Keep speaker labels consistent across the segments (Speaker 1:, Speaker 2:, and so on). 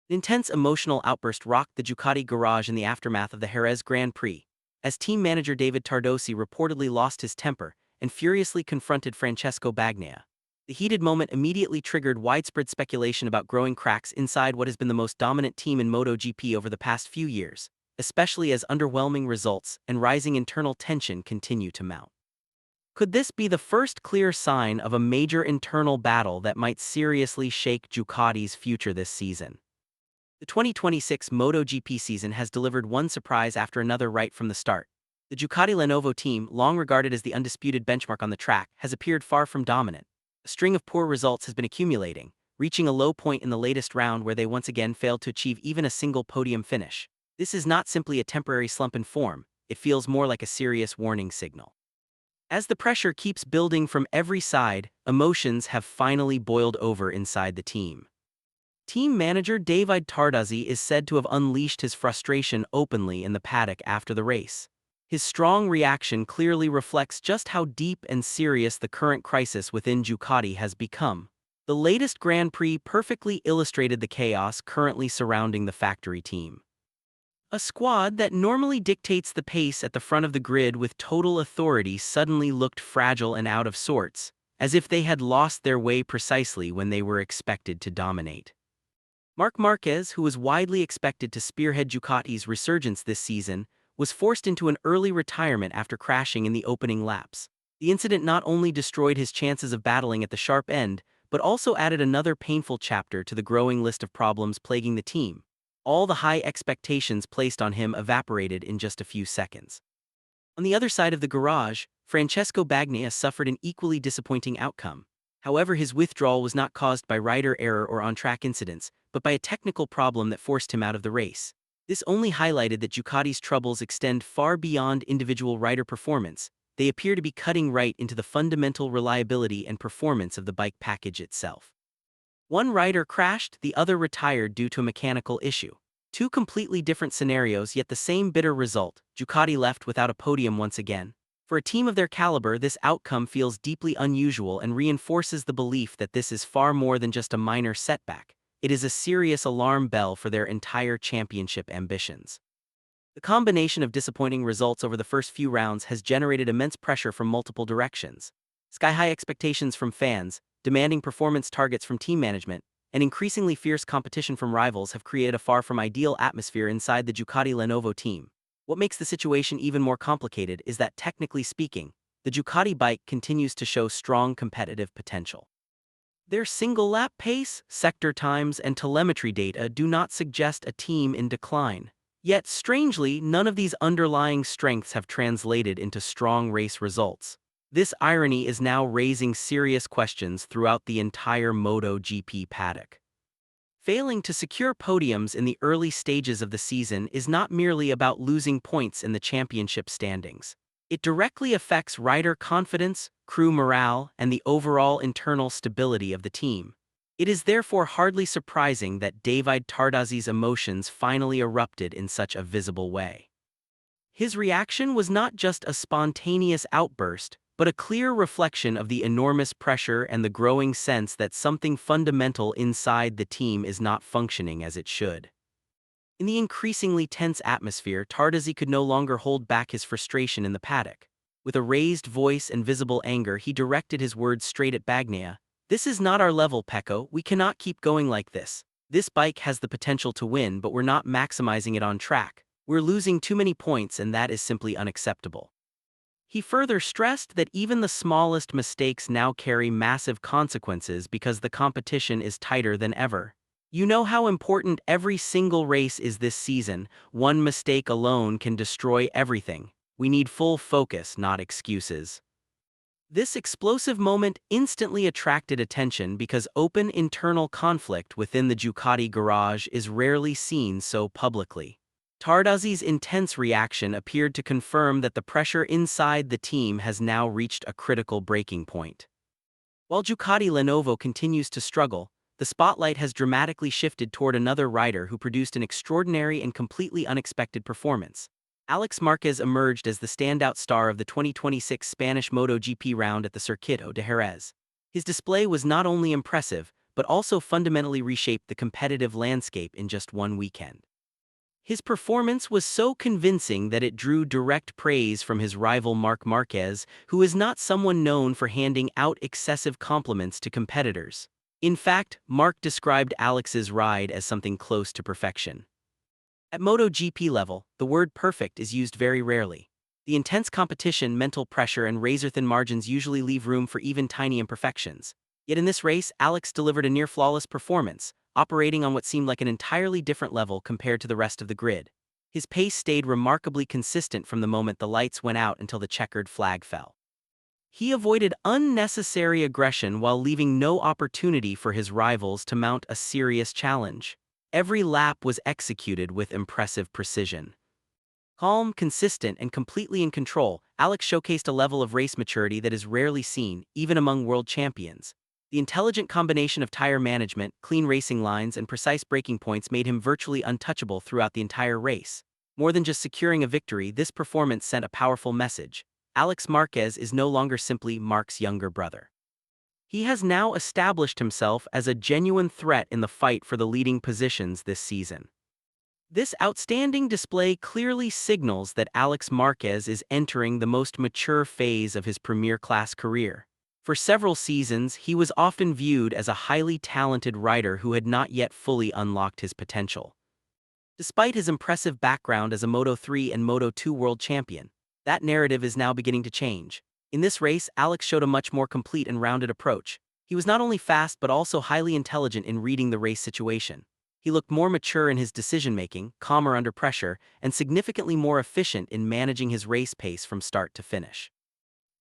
Speaker 1: An intense emotional outburst rocked the Ducati garage in the aftermath of the Jerez Grand Prix, as team manager David Tardozzi reportedly lost his temper and furiously confronted Francesco Bagnaia. The heated moment immediately triggered widespread speculation about growing cracks inside what has been the most dominant team in MotoGP over the past few years, especially as underwhelming results and rising internal tension continue to mount. Could this be the first clear sign of a major internal battle that might seriously shake Ducati's future this season? The 2026 MotoGP season has delivered one surprise after another right from the start. The Ducati Lenovo team, long regarded as the undisputed benchmark on the track, has appeared far from dominant. A string of poor results has been accumulating, reaching a low point in the latest round where they once again failed to achieve even a single podium finish. This is not simply a temporary slump in form, it feels more like a serious warning signal. As the pressure keeps building from every side, emotions have finally boiled over inside the team. Team manager David Tardozzi is said to have unleashed his frustration openly in the paddock after the race. His strong reaction clearly reflects just how deep and serious the current crisis within Ducati has become. The latest Grand Prix perfectly illustrated the chaos currently surrounding the factory team. A squad that normally dictates the pace at the front of the grid with total authority suddenly looked fragile and out of sorts, as if they had lost their way precisely when they were expected to dominate. Marc Marquez, who was widely expected to spearhead Ducati's resurgence this season, was forced into an early retirement after crashing in the opening laps. The incident not only destroyed his chances of battling at the sharp end, but also added another painful chapter to the growing list of problems plaguing the team. All the high expectations placed on him evaporated in just a few seconds. On the other side of the garage, Francesco Bagnaia suffered an equally disappointing outcome. However, his withdrawal was not caused by rider error or on-track incidents, but by a technical problem that forced him out of the race. This only highlighted that Ducati's troubles extend far beyond individual rider performance. They appear to be cutting right into the fundamental reliability and performance of the bike package itself. One rider crashed, the other retired due to a mechanical issue. Two completely different scenarios, yet the same bitter result: Ducati left without a podium once again. For a team of their caliber, this outcome feels deeply unusual and reinforces the belief that this is far more than just a minor setback. It is a serious alarm bell for their entire championship ambitions. The combination of disappointing results over the first few rounds has generated immense pressure from multiple directions. Sky-high expectations from fans, demanding performance targets from team management, and increasingly fierce competition from rivals have created a far from ideal atmosphere inside the Ducati Lenovo team. What makes the situation even more complicated is that, technically speaking, the Ducati bike continues to show strong competitive potential. Their single-lap pace, sector times, and telemetry data do not suggest a team in decline. Yet, strangely, none of these underlying strengths have translated into strong race results. This irony is now raising serious questions throughout the entire MotoGP paddock. Failing to secure podiums in the early stages of the season is not merely about losing points in the championship standings. It directly affects rider confidence, crew morale, and the overall internal stability of the team. It is therefore hardly surprising that David Tardozzi's emotions finally erupted in such a visible way. His reaction was not just a spontaneous outburst, but a clear reflection of the enormous pressure and the growing sense that something fundamental inside the team is not functioning as it should. In the increasingly tense atmosphere, Tardozzi could no longer hold back his frustration in the paddock. With a raised voice and visible anger, he directed his words straight at Bagnaia. "This is not our level, Pecco. We cannot keep going like this. This bike has the potential to win, but we're not maximizing it on track. We're losing too many points, and that is simply unacceptable." He further stressed that even the smallest mistakes now carry massive consequences because the competition is tighter than ever. "You know how important every single race is this season. One mistake alone can destroy everything. We need full focus, not excuses." This explosive moment instantly attracted attention because open internal conflict within the Ducati garage is rarely seen so publicly. Tardozzi's intense reaction appeared to confirm that the pressure inside the team has now reached a critical breaking point. While Ducati Lenovo continues to struggle, the spotlight has dramatically shifted toward another rider who produced an extraordinary and completely unexpected performance. Alex Marquez emerged as the standout star of the 2026 Spanish MotoGP round at the Circuito de Jerez. His display was not only impressive, but also fundamentally reshaped the competitive landscape in just one weekend. His performance was so convincing that it drew direct praise from his rival Marc Marquez, who is not someone known for handing out excessive compliments to competitors. In fact, Marc described Alex's ride as something close to perfection. At MotoGP level, the word perfect is used very rarely. The intense competition, mental pressure, and razor-thin margins usually leave room for even tiny imperfections. Yet in this race, Alex delivered a near-flawless performance, operating on what seemed like an entirely different level compared to the rest of the grid. His pace stayed remarkably consistent from the moment the lights went out until the checkered flag fell. He avoided unnecessary aggression while leaving no opportunity for his rivals to mount a serious challenge. Every lap was executed with impressive precision. Calm, consistent, and completely in control, Alex showcased a level of race maturity that is rarely seen, even among world champions. The intelligent combination of tire management, clean racing lines, and precise braking points made him virtually untouchable throughout the entire race. More than just securing a victory, this performance sent a powerful message. Alex Marquez is no longer simply Marc's younger brother. He has now established himself as a genuine threat in the fight for the leading positions this season. This outstanding display clearly signals that Alex Marquez is entering the most mature phase of his premier-class career. For several seasons, he was often viewed as a highly talented rider who had not yet fully unlocked his potential. Despite his impressive background as a Moto3 and Moto2 world champion, that narrative is now beginning to change. In this race, Alex showed a much more complete and rounded approach. He was not only fast but also highly intelligent in reading the race situation. He looked more mature in his decision-making, calmer under pressure, and significantly more efficient in managing his race pace from start to finish.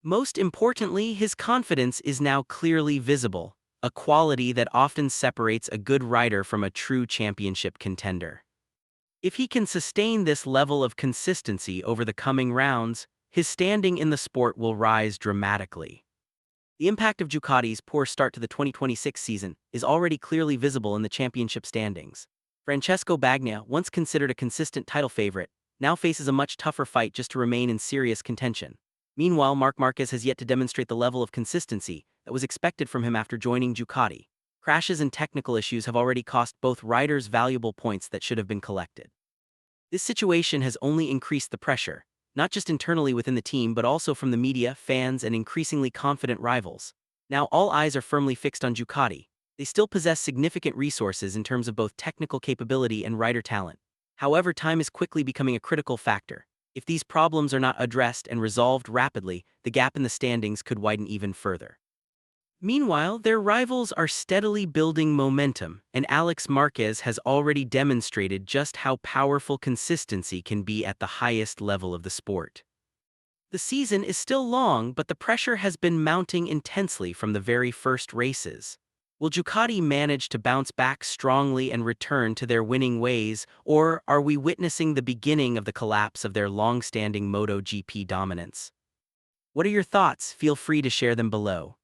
Speaker 1: Most importantly, his confidence is now clearly visible, a quality that often separates a good rider from a true championship contender. If he can sustain this level of consistency over the coming rounds, his standing in the sport will rise dramatically. The impact of Ducati's poor start to the 2026 season is already clearly visible in the championship standings. Francesco Bagnaia, once considered a consistent title favorite, now faces a much tougher fight just to remain in serious contention. Meanwhile, Marc Marquez has yet to demonstrate the level of consistency that was expected from him after joining Ducati. Crashes and technical issues have already cost both riders valuable points that should have been collected. This situation has only increased the pressure, not just internally within the team but also from the media, fans, and increasingly confident rivals. Now all eyes are firmly fixed on Ducati. They still possess significant resources in terms of both technical capability and rider talent. However, time is quickly becoming a critical factor. If these problems are not addressed and resolved rapidly, the gap in the standings could widen even further. Meanwhile, their rivals are steadily building momentum, and Alex Marquez has already demonstrated just how powerful consistency can be at the highest level of the sport. The season is still long, but the pressure has been mounting intensely from the very first races. Will Ducati manage to bounce back strongly and return to their winning ways, or are we witnessing the beginning of the collapse of their long-standing MotoGP dominance? What are your thoughts? Feel free to share them below.